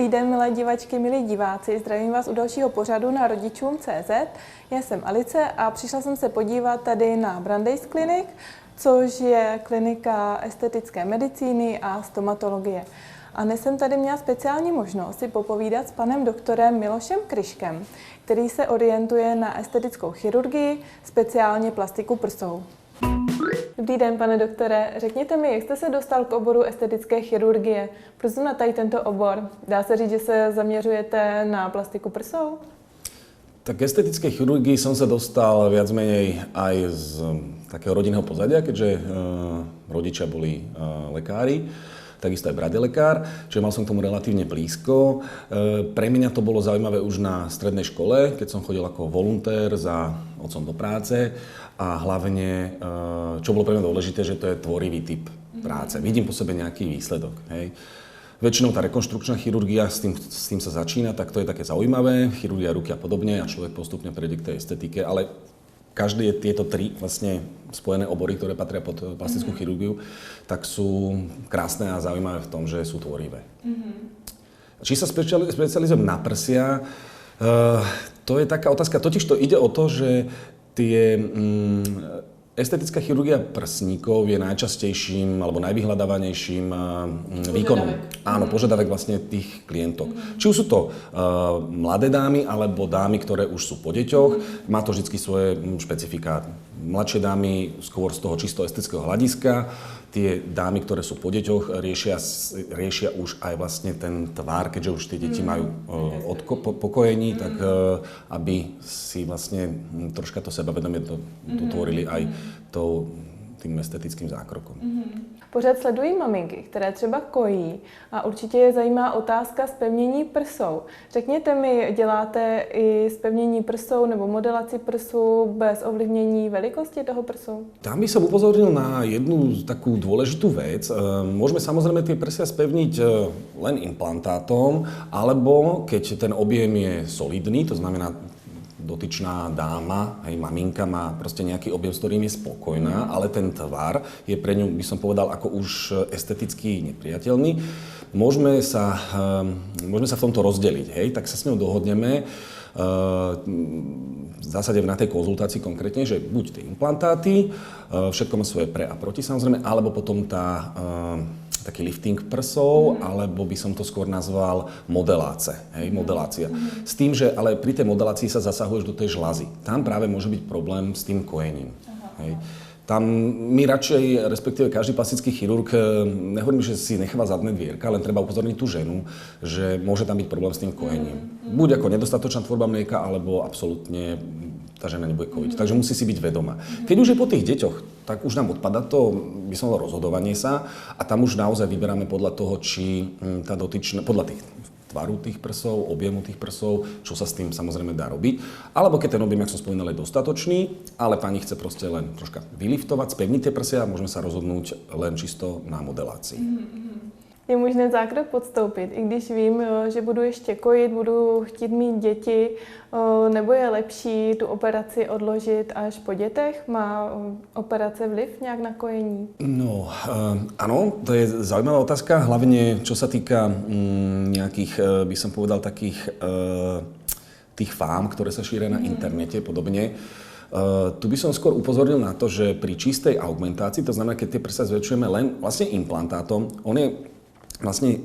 Dobrý den, milé divačky, milí diváci. Zdravím vás u dalšího pořadu na rodičům.cz. Já jsem Alice a přišla jsem se podívat tady na Brandeis Clinic, což je klinika estetické medicíny a stomatologie. A dnes jsem tady měla speciální možnost si popovídat s panem doktorem Milošem Kryškem, který se orientuje na estetickou chirurgii, speciálně plastiku prsou. Dobrý den, pane doktore. Řekněte mi, jak jste se dostal k oboru estetické chirurgie? Proč na tady tento obor? Dá se říct, že se zaměřujete na plastiku prsou? Tak k estetickej chirurgii som sa dostal viac menej aj z takého rodinného pozadia, keďže rodičia boli lekári, takisto aj brat je lekár, čiže mal som k tomu relatívne blízko. Pre mňa to bolo zaujímavé už na strednej škole, keď som chodil ako voluntér za otcom do práce a hlavne, čo bolo pre mňa dôležité, že to je tvorivý typ práce. Vidím po sebe nejaký výsledok, hej. Väčšinou tá rekonštrukčná chirurgia, s tým sa začína, tak to je také zaujímavé, chirurgia ruky a podobne a človek postupne prejde k tej estetike, ale každé tieto tri vlastne spojené obory, ktoré patria pod plastickú chirurgiu, tak sú krásne a zaujímavé v tom, že sú tvorivé. Či sa špecializujem na prsia, to je taká otázka, totiž to ide o to, že tie estetická chirurgia prsníkov je najčastejším alebo najvyhľadávanejším výkonom. Áno, požiadavek vlastne tých klientov. Či už sú to mladé dámy alebo dámy, ktoré už sú po deťoch. Má to vždy svoje špecifika. Mladšie dámy skôr z toho čisto estetického hľadiska. Tie dámy, ktoré sú po deťoch, riešia už aj vlastne ten tvar, keďže už tie deti majú pokojení, tak aby si vlastne troška to sebavedomie dotvorili aj tým estetickým zákrokom. Pořád sledují maminky, které třeba kojí a určitě je zajímá otázka zpevnění prsou. Řekněte mi, děláte i zpevnění prsou nebo modelaci prsu bez ovlivnění velikosti toho prsu? Tam by som upozornil na jednu takú dôležitú vec. Môžeme samozrejme tie prsia spevniť len implantátom, alebo keď ten objem je solidný, to znamená dotyčná dáma, hej, maminka má proste nejaký objem, s ktorým je spokojná, ale ten tvar je pre ňu, by som povedal, ako už esteticky nepriateľný. Môžeme sa v tomto rozdeliť, hej, tak sa s ňou dohodneme. V zásade na tej konzultácii konkrétne, že buď tie implantáty, všetko má svoje pre a proti samozrejme, alebo potom taký lifting prsov, alebo by som to skôr nazval modelácia. S tým, že ale pri tej modelácii sa zasahuješ do tej žľazy. Tam práve môže byť problém s tým kojením. Hej. Tam my radšej, respektíve každý plastický chirurg, nehovorím, že si necháva zadné dvierka, len treba upozorniť tú ženu, že môže tam byť problém s tým kojením. Buď ako nedostatočná tvorba mlieka, alebo absolútne tá žena nebude kojiť. Takže musí si byť vedomá. Keď už je po tých deťoch, tak už nám odpadá to, by som povedal, rozhodovanie sa a tam už naozaj vyberáme podľa toho, či tá dotyčná, podľa tých tvaru tých prsov, objemu tých prsov, čo sa s tým samozrejme dá robiť. Alebo keď ten objem, jak som spomínal, je dostatočný, ale pani chce proste len troška vyliftovať, spevniť tie prsia a môžeme sa rozhodnúť len čisto na modelácii. Je možné zákrok podstoupit, i když vím, že budu ještě kojit, budu chtít mít děti, nebo je lepší tu operaci odložit až po dětech? Má operace vliv nějak na kojení? No, áno, to je zaujímavá otázka, hlavne čo sa týka nejakých, by som povedal, takých tých fám, ktoré sa šíria na internete podobne. Tu by som skôr upozornil na to, že pri čistej augmentácii, to znamená, keď tie prsia zväčšujeme len vlastne implantátom, on je vlastne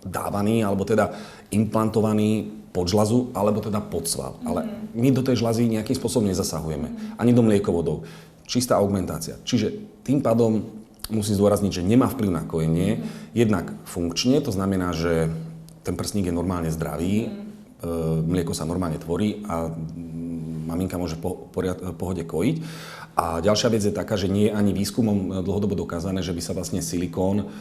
dávaný, alebo teda implantovaný pod žľazu, alebo teda pod sval. Ale my do tej žľazy nejakým spôsobom nezasahujeme. Ani do mliekovodov. Čistá augmentácia. Čiže tým pádom musím zdôrazniť, že nemá vplyv na kojenie. Jednak funkčne, to znamená, že ten prsník je normálne zdravý, mlieko sa normálne tvorí a maminka môže v pohode kojiť. A ďalšia vec je taká, že nie je ani výskumom dlhodobo dokázané, že by sa vlastne silikón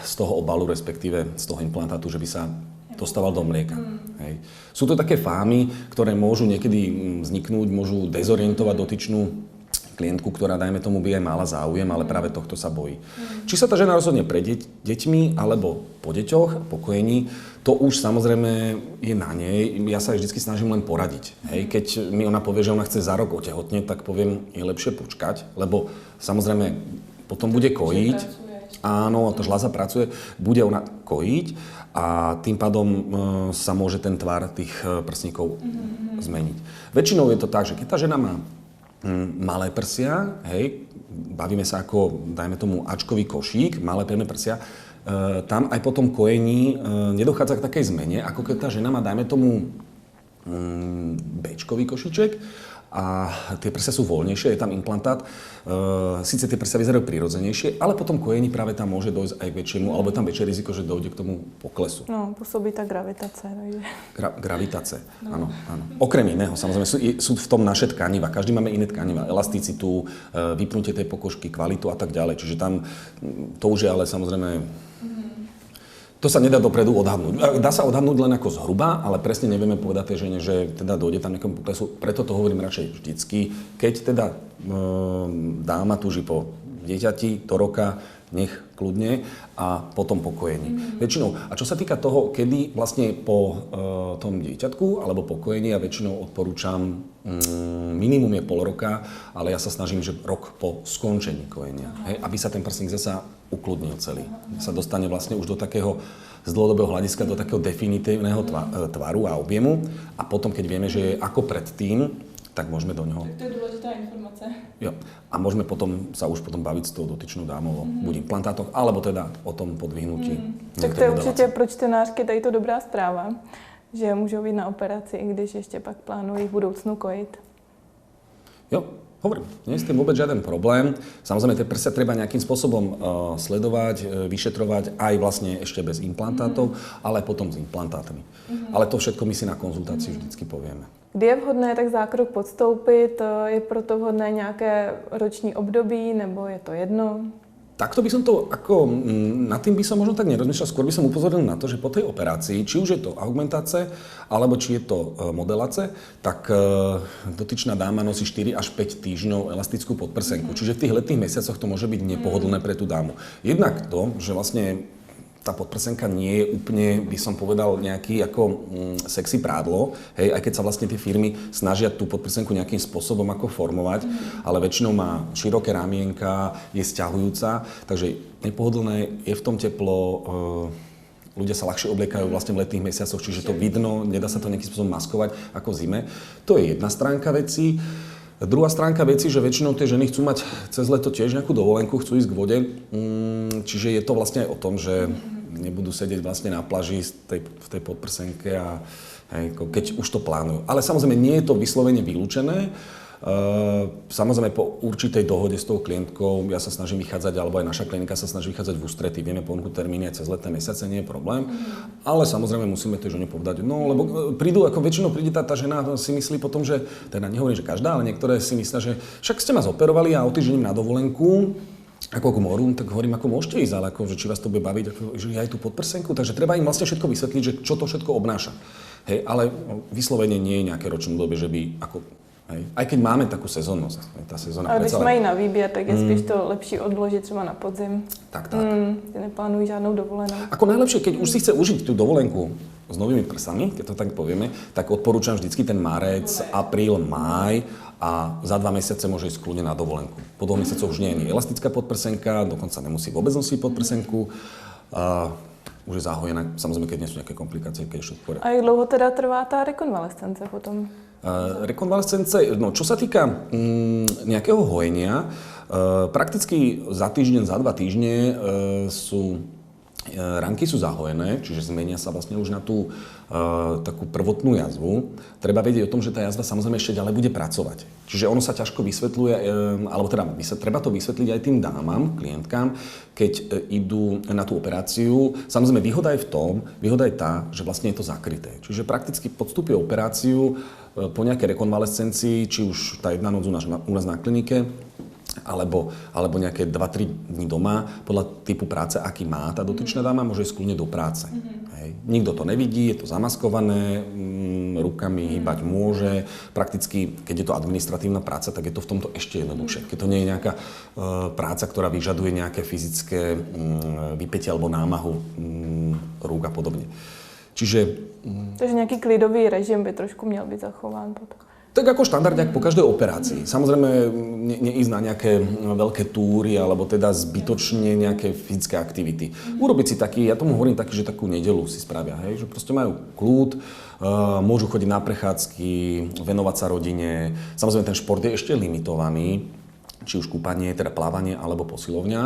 z toho obalu, respektíve z toho implantátu, že by sa dostával do mlieka. Hej. Sú to také fámy, ktoré môžu niekedy vzniknúť, môžu dezorientovať dotyčnú klientku, ktorá, dajme tomu, by aj mala záujem, ale práve tohto sa bojí. Či sa tá žena rozhodne pre deťmi, alebo po deťoch, po kojení, to už samozrejme je na nej. Ja sa vždy snažím len poradiť. Hej. Keď mi ona povie, že ona chce za rok otehotnieť, tak poviem, je lepšie počkať, lebo samozrejme potom bude kojiť. Áno, tá žľaza pracuje, bude ona kojiť a tým pádom sa môže ten tvar tých prsníkov zmeniť. Väčšinou je to tak, že keď tá žena má malé prsia, hej, bavíme sa ako, dajme tomu, ačkový košík, malé pevné prsia, tam aj po tom kojení nedochádza k takej zmene, ako keď tá žena má, dajme tomu, béčkový košíček a tie prsia sú voľnejšie, je tam implantát. Síce tie prsia vyzerajú prirodzenejšie, ale po tom kojení práve tam môže dojsť aj k väčšiemu, alebo je tam väčšie riziko, že dojde k tomu poklesu. No, pôsobí tá gravitace. Takže... Gravitace, áno, áno. Okrem iného, samozrejme, sú v tom naše tkaniva. Každý máme iné tkaniva, elasticitu, vypnutie tej pokožky, kvalitu a tak ďalej. Čiže tam to už je ale samozrejme... To sa nedá dopredu odhadnúť. Dá sa odhadnúť len ako zhruba, ale presne nevieme povedať tej žene, že teda dojde tam nejakému poklesu. Preto to hovorím radšej vždycky. Keď teda dáma túži po dieťati do roka, nech kľudne a potom po kojení. Väčšinou. A čo sa týka toho, kedy vlastne po tom dieťatku alebo po kojení, ja väčšinou odporúčam minimum je pol roka, ale ja sa snažím, že rok po skončení kojenia. Hej, aby sa ten prsník zasa ukludnil celý. Sa dostane vlastne už do takého, z dlhodobého hľadiska, do takého definitívneho tvaru a objemu. A potom, keď vieme, že je ako predtým, tak môžeme do neho... Tak to je dôležitá informácia. Jo. A môžeme potom sa už potom baviť s tou dotyčnou dámou o buď implantátoch, alebo teda o tom podvihnutí. Tak to je určitě pro čtenářky tady to dobrá zpráva, že můžou být na operaci, i když ještě pak plánují v budoucnu kojit. Jo, hovorím, nie je s tým vôbec žiaden problém. Samozrejme, tie prsia treba nejakým spôsobom sledovať, vyšetrovať aj vlastne ešte bez implantátov, ale potom s implantátmi. Ale to všetko my si na konzultácii vždycky povieme. Kdy je vhodné tak zákrok podstoupit? Je proto vhodné nějaké roční období, nebo je to jedno? Takto by som to, ako nad tým by som možno tak nerozmýšľal, skôr by som upozornil na to, že po tej operácii, či už je to augmentace, alebo či je to modelace, tak dotyčná dáma nosí 4 až 5 týždňov elastickú podprsenku. Čiže v tých letných mesiacoch to môže byť nepohodlné pre tú dámu. Jednak to, že vlastne tá podprsenka nie je úplne, by som povedal, nejaký ako sexy prádlo, hej, aj keď sa vlastne tie firmy snažia tú podprsenku nejakým spôsobom ako formovať, ale väčšinou má široké ramienka, je sťahujúca, takže nepohodlné, je v tom teplo, ľudia sa ľahšie obliekajú vlastne v letných mesiacoch, čiže to vidno, nedá sa to nejakým spôsobom maskovať ako v zime. To je jedna stránka veci. Druhá stránka veci, že väčšinou tie ženy chcú mať cez leto tiež nejakú dovolenku, chcú ísť k vode, čiže je to vlastne aj o tom, že nebudú sedieť vlastne na pláži v tej podprsenke a hej, keď už to plánujú. Ale samozrejme nie je to vyslovene vylúčené. Samozrejme po určitej dohode s tou klientkou ja sa snažím vychádzať, alebo aj naša klinika sa snaží vychádzať v ústrety. Vieme ponúknuť termíny aj cez letné mesiace, nie je problém. Ale samozrejme musíme tej žene povedať, no lebo prídu, ako väčšinou príde tá žena si myslí potom, že, teda nehovorím, že každá, ale niektoré si myslia, že však ste ma zoperovali a o týždeň na dovolenku, ako k moru, tak hovorím, ako môžete ísť, ale ako, že či vás to bude baviť, ako, že aj tú podprsenku, takže treba im vlastne všetko vysvetliť, že čo to všetko obnáša. Hej, ale vyslovene nie je nejaké ročné obdobie, že by ako hej. Aj keď máme takú sezónnosť, tá sezóna. Ale když mají na výběr, tak je spíš to lepší odložit třeba na podzim. Tak. Ty neplánují žádnou dovolenou. Ako najlepšie, keď už si chce užiť tú dovolenku s novými prsami, keď to tak povieme, tak odporúčam vždycky ten marec, apríl, máj a za 2 mesiace môže ísť kľudne na dovolenku. Po 2 mesiacoch už nie je ani elastická podprsenka, dokonca nemusí vôbec nosiť podprsenku. Už je zahojená, samozrejme, keď nie sú nejaké komplikácie, keď je všetko. A jak dlouho teda trvá tá rekonvalescence potom? Rekonvalescence, no čo sa týka nejakého hojenia, prakticky za týždeň, za 2 týždne ranky sú zahojené, čiže zmenia sa vlastne už na tú takú prvotnú jazvu. Treba vedieť o tom, že tá jazva samozrejme ešte ďalej bude pracovať. Čiže ono sa ťažko vysvetľuje, alebo teda treba to vysvetliť aj tým dámam, klientkám, keď idú na tú operáciu. Samozrejme výhoda je tá, že vlastne je to zakryté. Čiže prakticky podstúpia operáciu po nejakej rekonvalescencii, či už tá jedna noc u nás na klinike, alebo nejaké 2-3 dní doma, podľa typu práce, aký má tá dotyčná dáma, môže ísť kľudne do práce. Hej. Nikto to nevidí, je to zamaskované, rukami hýbať môže. Prakticky, keď je to administratívna práca, tak je to v tomto ešte jednoduchšie. Keď to nie je nejaká práca, ktorá vyžaduje nejaké fyzické vypätie alebo námahu rúk a podobne. Čiže... Takže nejaký klidový režim by trošku měl být zachován potom. Tak ako štandardne, ako po každej operácii. Samozrejme, neísť na nejaké veľké túry, alebo teda zbytočne nejaké fyzické aktivity. Urobiť si taký, ja tomu hovorím taký, že takú nedeľu si spravia, hej? Že proste majú kľud, môžu chodiť na prechádzky, venovať sa rodine. Samozrejme, ten šport je ešte limitovaný, či už kúpanie, teda plávanie alebo posilovňa,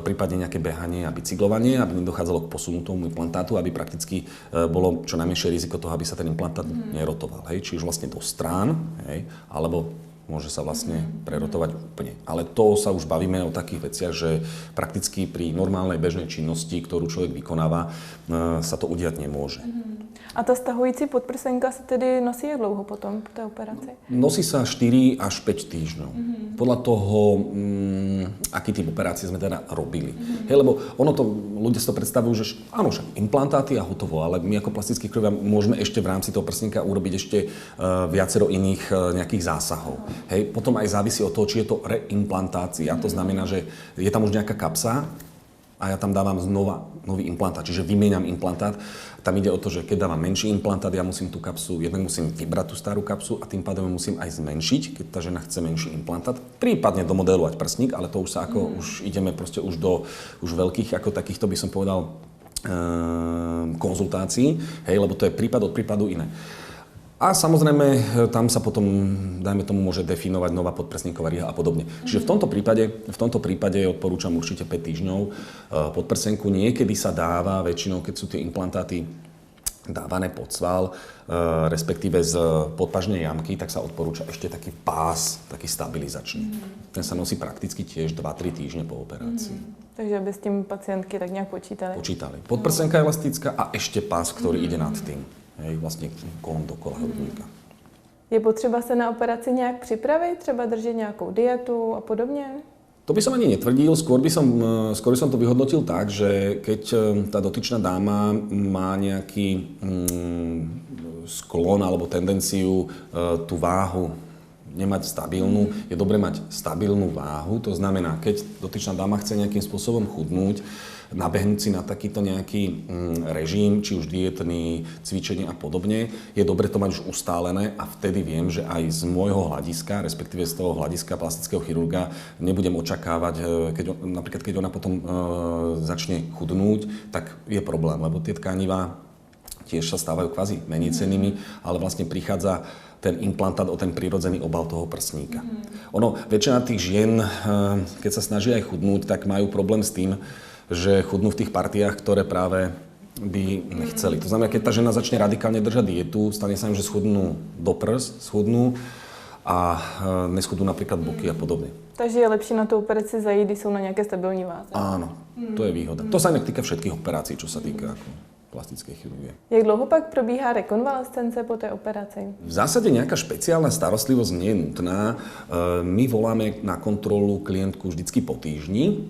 prípadne nejaké behanie a bicyklovanie, aby nedochádzalo k posunutému implantátu, aby prakticky bolo čo najmenšie riziko toho, aby sa ten implantát nerotoval. Hej? Či už vlastne do strán, hej? Alebo môže sa vlastne prerotovať úplne. Ale to sa už bavíme o takých veciach, že prakticky pri normálnej bežnej činnosti, ktorú človek vykonáva, sa to udiať nemôže. A ta stahující podprsenka se tedy nosí jak dlouho potom po té operaci? Nosí sa 4 až 5 týždňov. Podľa toho, aký typ operácie sme teda robili. Hej, lebo ono to, ľudia si to predstavujú, že áno, však implantáty a hotovo, ale my ako plastickí chirurgovia môžeme ešte v rámci toho prsenka urobiť ešte viacero iných nejakých zásahov. Hej, potom aj závisí od toho, či je to reimplantácia. To znamená, že je tam už nejaká kapsa a ja tam dávam znova nový implantát, čiže vymieňam implantát. Tam ide o to, že keď dávam menší implantát, ja musím tú kapsu, jednak musím vybrať tú starú kapsu a tým pádom musím aj zmenšiť, keď tá žena chce menší implantát. Prípadne domodelovať prsník, ale to už sa ako, už ideme proste už do veľkých, ako takýchto by som povedal, konzultácií, hej, lebo to je prípad od prípadu iné. A samozrejme, tam sa potom, dajme tomu, môže definovať nová podprsníková riha a podobne. Čiže v tomto prípade odporúčam určite 5 týždňov podprsenku. Niekedy sa dáva, väčšinou, keď sú tie implantáty dávané pod sval, respektíve z podpažnej jamky, tak sa odporúča ešte taký pás, taký stabilizačný. Ten sa nosí prakticky tiež 2-3 týždne po operácii. Takže aby s tím pacientky tak nejak počítali? Počítali. Podprsenka je elastická a ešte pás, ktorý ide nad tým. Hej, vlastne kolem dokola hrudníka. Je potřeba se na operaci nějak připravit? Třeba držet nějakou dietu a podobně? To by som ani netvrdil, skôr som to vyhodnotil tak, že keď tá dotyčná dáma má nejaký sklon alebo tendenciu tú váhu nemať stabilnú, je dobre mať stabilnú váhu, to znamená, keď dotyčná dáma chce nejakým spôsobom chudnúť, nabehnúť si na takýto nejaký režim, či už dietný, cvičenie a podobne, je dobre to mať už ustálené a vtedy viem, že aj z môjho hľadiska, respektíve z toho hľadiska plastického chirurga, nebudem očakávať, napríklad keď ona potom začne chudnúť, tak je problém, lebo tie tkanivá tiež sa stávajú kvázi menícennými, ale vlastne prichádza ten implantát o ten prirodzený obal toho prsníka. Ono, väčšina tých žien, keď sa snaží aj chudnúť, tak majú problém s tým, že chudnú v tých partiách, ktoré práve by nechceli. To znamená, keď tá žena začne radikálne držať dietu, stane sa im, že schudnú do prs, schudnú a neschudnú napríklad boky a podobne. Takže je lepší na tú operaci zajít, když sú na nejaké stabilní váze. Áno, to je výhoda. To sa inak týka všetkých operácií, čo sa týka plastické chirurgie. Jak dlouho pak probíhá rekonvalescence po té operaci? V zásade nejaká špeciálna starostlivosť nie je nutná. My voláme na kontrolu klientku vždycky po týždni,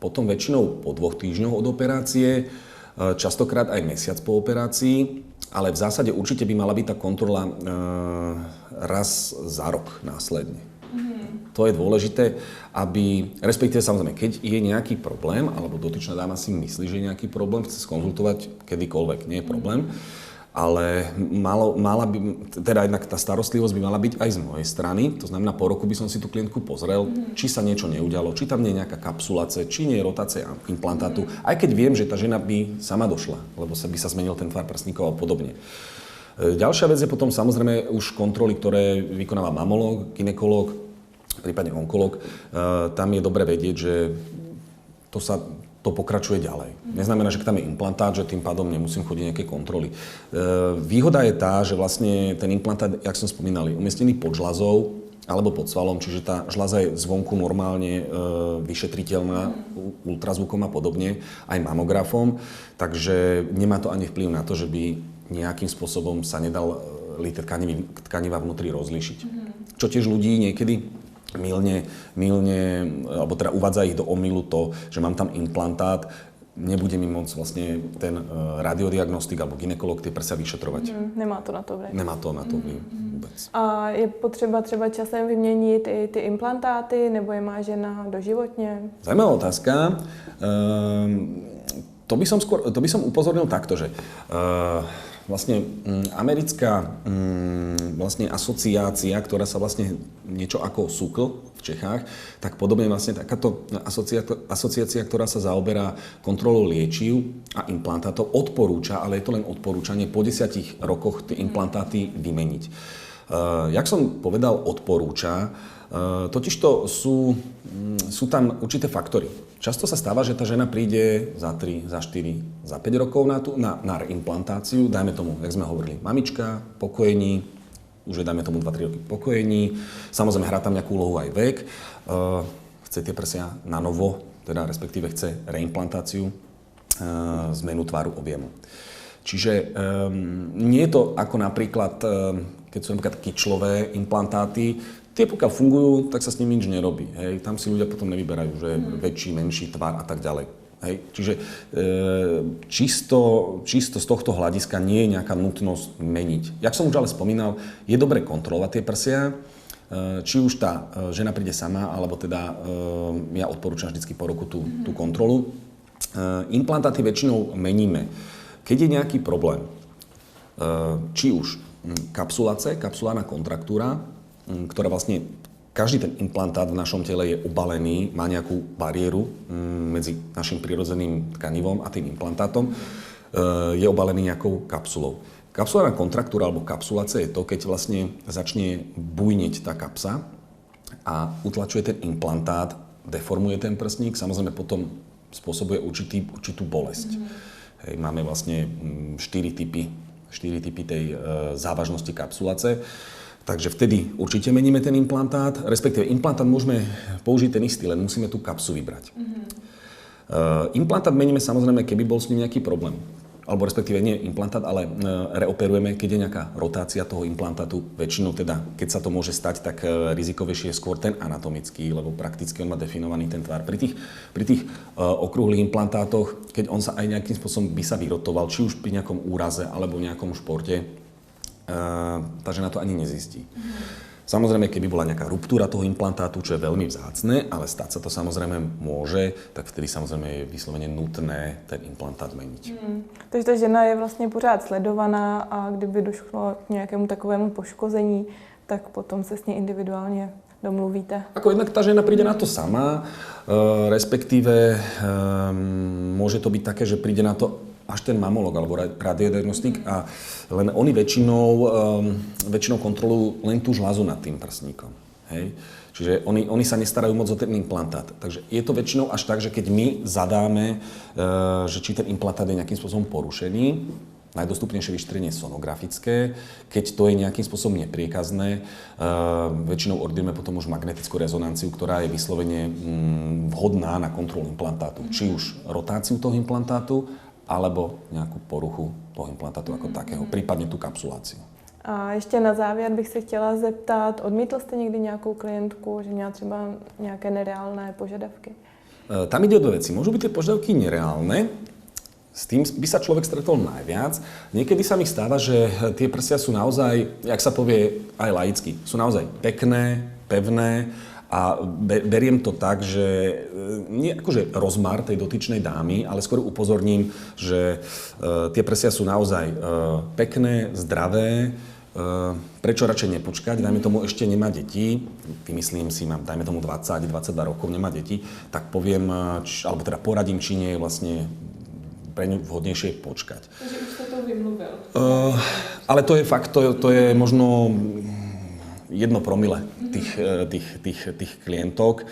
potom väčšinou po 2 týždňoch od operácie, častokrát aj mesiac po operácii, ale v zásade určite by mala byť tá kontrola raz za rok následne. To je dôležité, aby, respektíve samozrejme, keď je nejaký problém, alebo dotyčná dáma si myslí, že je nejaký problém, chce skonzultovať kedykoľvek, nie je problém, ale mala by, teda jednak tá starostlivosť by mala byť aj z mojej strany, to znamená, po roku by som si tú klientku pozrel, či sa niečo neudialo, či tam nie je nejaká kapsulace, či nie je rotácia implantátu, aj keď viem, že tá žena by sama došla, lebo by sa zmenil ten tvar prsníkov a podobne. Ďalšia vec je potom samozrejme už kontroly, ktoré vykonáva mamológ, gynekológ, prípadne onkológ, tam je dobre vedieť, že to pokračuje ďalej. Neznamená, že tam je implantát, že tým pádom nemusím chodiť nejaké kontroly. Výhoda je tá, že vlastne ten implantát, jak som spomínal, je umiestnený pod žľazou alebo pod svalom, čiže tá žľaza je zvonku normálne vyšetriteľná ultrazvukom a podobne, aj mamografom, takže nemá to ani vplyv na to, že by nejakým spôsobom sa nedali tie tkaniva vnútri rozlíšiť. Čo tiež ľudí niekedy mylne, alebo teda uvádza ich do omylu to, že mám tam implantát, nebude mi môcť vlastne ten radiodiagnostik alebo gynekolog tie prsia vyšetrovať. Nemá to na to vliv. Nemá to na to vliv vôbec. A je potřeba třeba časem vyměnit i ty implantáty, nebo je má žena doživotně? Zajímavá otázka. To by som upozornil takto, že vlastne americká vlastne asociácia, ktorá sa vlastne niečo ako SUKL v Čechách, tak podobne vlastne takáto asociácia, ktorá sa zaoberá kontrolou liečiv a implantátov, odporúča, ale je to len odporúčanie, po 10 rokoch tie implantáty vymeniť. Jak som povedal, odporúča, totižto sú tam určité faktory. Často sa stáva, že tá žena príde za 3, za 4, za 5 rokov na reimplantáciu, dajme tomu, jak sme hovorili, mamička, pokojení, už je dajme tomu 2-3 roky pokojení, samozrejme hrá tam nejakú úlohu aj vek, chce tie prsia na novo, teda respektíve chce reimplantáciu, zmenu tvaru objemu. Čiže nie je to ako napríklad, keď sú napríklad kyčlové implantáty, tie pokiaľ fungujú, tak sa s nimi nič nerobí. Hej. Tam si ľudia potom nevyberajú, že väčší, menší tvar a tak ďalej. Hej. Čiže čisto z tohto hľadiska nie je nejaká nutnosť meniť. Jak som už ale spomínal, je dobre kontrolovať tie prsia, či už tá žena príde sama, alebo teda ja odporúčam vždycky po roku tú kontrolu. Implantáty väčšinou meníme. Keď je nejaký problém, či už kapsulárna kontraktúra, ktorá vlastne, každý ten implantát v našom tele je obalený, má nejakú bariéru medzi našim prirodzeným tkanivom a tým implantátom, je obalený nejakou kapsulou. Kapsulárna kontraktúra alebo kapsulácia je to, keď vlastne začne bujniť tá kapsa a utlačuje ten implantát, deformuje ten prsník, samozrejme potom spôsobuje určitú bolesť. Hej, máme vlastne 4 typy tej závažnosti kapsulácie. Takže vtedy určite meníme ten implantát, respektíve implantát môžeme použiť ten istý, len musíme tú kapsu vybrať. Implantát meníme samozrejme, keby bol s ním nejaký problém. Alebo respektíve nie implantát, ale reoperujeme, keď je nejaká rotácia toho implantátu. Väčšinou teda, keď sa to môže stať, tak rizikovejšie je skôr ten anatomický, lebo prakticky on má definovaný ten tvar. Pri tých okrúhlych implantátoch, keď on sa aj nejakým spôsobom by sa vyrotoval, či už pri nejakom úraze alebo v nejakom športe, tá žena to ani nezistí. Samozrejme, keby bola nejaká ruptúra toho implantátu, čo je veľmi vzácne, ale stať sa to samozrejme môže, tak vtedy samozrejme je vyslovene nutné ten implantát meniť. Takže ta žena je vlastně pořád sledovaná a kdyby došlo k nějakému takovému poškození, tak potom se s ní individuálně domluvíte. Ako jednak tá žena príde na to sama, respektíve môže to byť také, že príde na to až ten mamolog alebo radiodiagnostik a len oni väčšinou kontrolujú len tú žľazu nad tým prsníkom. Hej? Čiže oni sa nestarajú moc o ten implantát. Takže je to väčšinou až tak, že keď my zadáme, že či ten implantát je nejakým spôsobom porušený, najdostupnejšie vyšetrenie sonografické, keď to je nejakým spôsobom nepriekazné, väčšinou ordinujeme potom už magnetickú rezonanciu, ktorá je vyslovene vhodná na kontrolu implantátu. Či už rotáciu toho implantátu, alebo nějakou poruchu toho implantátu jako takého, případně tu kapsuláciu. A ještě na závěr bych se chtěla zeptat, odmítl jste někdy nějakou klientku, že měla třeba nějaké nereálné požadavky? Tam ide o dve veci. Môžu byť tie požiadavky nereálne, s tým by sa človek stretol najviac. Niekedy sa mi stáva, že tie prsia sú naozaj, jak sa povie aj laicky, sú naozaj pekné, pevné, a beriem to tak, že nie akože rozmar tej dotyčnej dámy, ale skôr upozorním, že tie prsia sú naozaj pekné, zdravé, prečo radšej nepočkať, dajme tomu ešte nemá deti, vymyslím si, mám dajme tomu 20-22 rokov, nemá deti, tak poviem, alebo teda poradím, či nie je vlastne pre ňu vhodnejšie počkať. Takže už sa to vymluvil. Ale to je fakt, to je možno 1 promile tých klientok.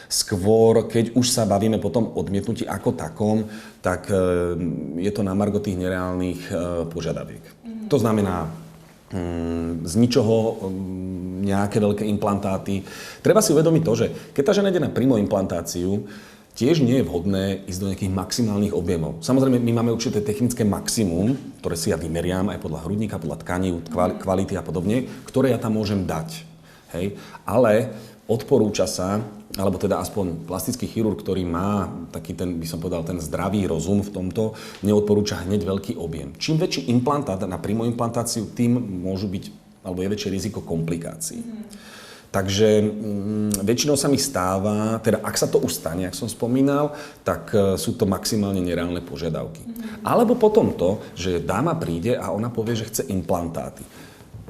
Skôr, keď už sa bavíme potom o odmietnutí ako takom, tak je to na margo tých nereálnych požiadaviek. To znamená z ničoho nejaké veľké implantáty. Treba si uvedomiť to, že keď tá žena ide na primoimplantáciu, tiež nie je vhodné ísť do nejakých maximálnych objemov. Samozrejme, my máme určité technické maximum, ktoré si ja vymeriam aj podľa hrudníka, podľa tkaní, kvality a podobne, ktoré ja tam môžem dať. Hej? Ale odporúča sa, alebo teda aspoň plastický chirurg, ktorý má taký ten, by som povedal, ten zdravý rozum v tomto, neodporúča hneď veľký objem. Čím väčší implantát na primoimplantáciu, tým môžu byť, alebo je väčšie riziko komplikácií. Takže väčšinou sa mi stáva, teda ak sa to už stane, ak som spomínal, tak sú to maximálne nereálne požiadavky. Alebo potom to, že dáma príde a ona povie, že chce implantáty.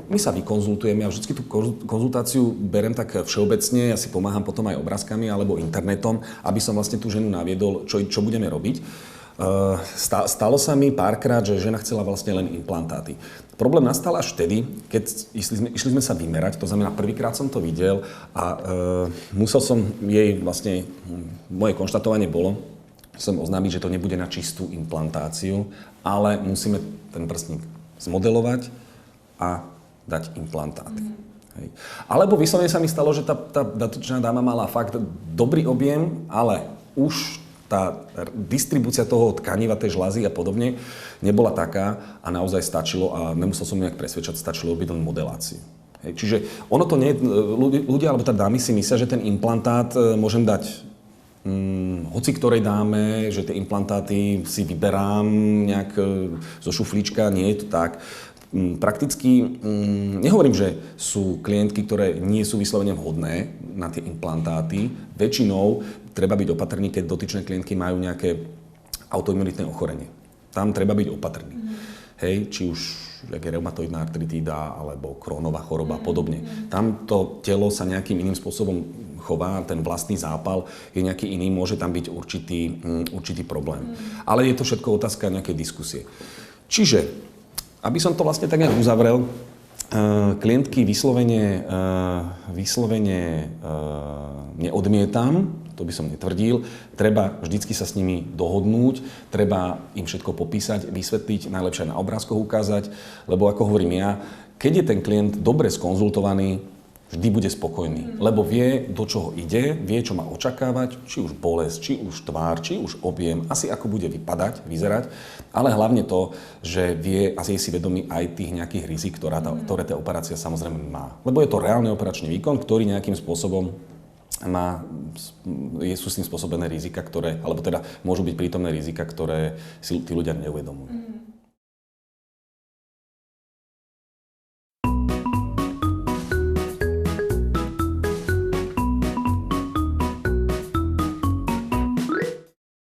My sa vykonzultujeme, ja vždy tú konzultáciu berem tak všeobecne, ja si pomáham potom aj obrázkami alebo internetom, aby som vlastne tú ženu naviedol, čo budeme robiť. Stalo sa mi párkrát, že žena chcela vlastne len implantáty. Problém nastal až vtedy, keď išli sme sa vymerať, to znamená prvýkrát som to videl a musel som jej vlastne, moje konštatovanie bolo, som oznámiť, že to nebude na čistú implantáciu, ale musíme ten prstník zmodelovať a dať implantáty. Hej. Alebo vyslovene sa mi stalo, že tá dotyčná dáma mala fakt dobrý objem, ale už tá distribúcia toho tkaniva, tej žľazy a podobne nebola taká a naozaj stačilo, a nemusel som nejak presvedčať, stačilo byť len modeláciu. Hej. Čiže ono to nie, ľudia alebo tá dámy si myslia, že ten implantát môžem dať hoci ktorej dáme, že tie implantáty si vyberám nejak zo šuflíčka, nie je to tak. Prakticky, nehovorím, že sú klientky, ktoré nie sú vyslovene vhodné na tie implantáty. Väčšinou treba byť opatrný, keď dotyčné klientky majú nejaké autoimunitné ochorenie. Tam treba byť opatrný. Hej, či už je reumatoidná artritída alebo Crohnova choroba a podobne. Tam to telo sa nejakým iným spôsobom chová, ten vlastný zápal je nejaký iný, môže tam byť určitý problém. Ale je to všetko otázka nejakej diskusie. Čiže, aby som to vlastne tak nejak uzavrel, klientky vyslovene neodmietam, to by som netvrdil. Treba vždycky sa s nimi dohodnúť, treba im všetko popísať, vysvetliť, najlepšie na obrázkoch ukázať, lebo ako hovorím ja, keď je ten klient dobre skonzultovaný, vždy bude spokojný, lebo vie, do čoho ide, vie, čo má očakávať, či už bolesť, či už tvár, či už objem, asi ako bude vyzerať, ale hlavne to, že vie a je si vedomý aj tých nejakých rizik, ktoré tá operácia samozrejme má. Lebo je to reálny operačný výkon, ktorý nejakým spôsobom sú s tým spôsobené rizika, alebo teda môžu byť prítomné rizika, ktoré si tí ľudia neuvedomujú.